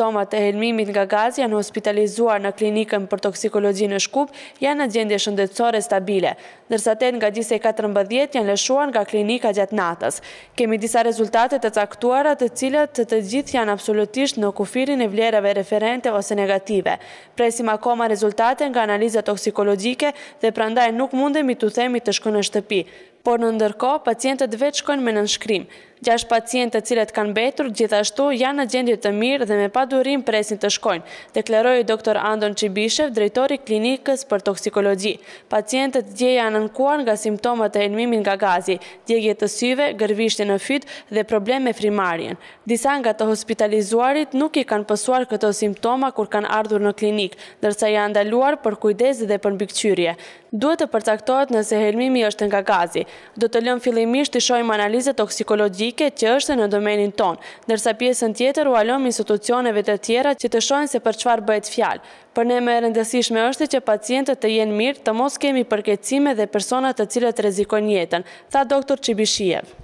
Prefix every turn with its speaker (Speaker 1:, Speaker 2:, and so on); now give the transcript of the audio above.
Speaker 1: simptomat e helmimit nga gazi janë hospitalizuar në klinikën për toksikologji në Shkup, janë në gjendje shëndetësore stabile, ndërsa 8 nga gjysej 14 janë lëshuar nga klinika gjatë natës. Kemi disa rezultate të caktuara të cilat të gjithë janë absolutisht në kufirin e vlerave referente ose negative. Presim akoma rezultate nga analiza toksikologjike dhe prandaj nuk mundemi të themi të shkojnë në shtëpi, por në ndërkohë pacientët vetë shkojnë me nënshkrim. 6 pacientë të cilët kanë mbetur gjithashtu janë në gjendje të mirë dhe me padurim presin të shkojnë, deklaroi Dr. Andon Çibishev, drejtori i klinikës për toksikologji. Pacientët dje janë ankuar nga simptomat e helmimit nga gazi, djegje të syve, gërvishtje në fyt dhe probleme me frymarrjen. Disa nga të hospitalizuarit nuk i kanë pësuar këto simptoma kur kanë ardhur në klinik, ndërsa janë ndaluar për kujdes dhe për mbikëqyrje. Duhet të përcaktohet nëse helmimi është nga gazi. Do të lëm fillimisht të shohim analizat toksikologjike që është në domenin ton, ndërsa pjesën tjetër u alëm institucioneve të tjera që të shohin se për çfarë bëhet fjalë. Për ne më e rëndësishme është që pacientët të jenë mirë, të mos kemi përkeqësime dhe persona të cilët rrezikojnë jetën, tha Dr. Çibishiev.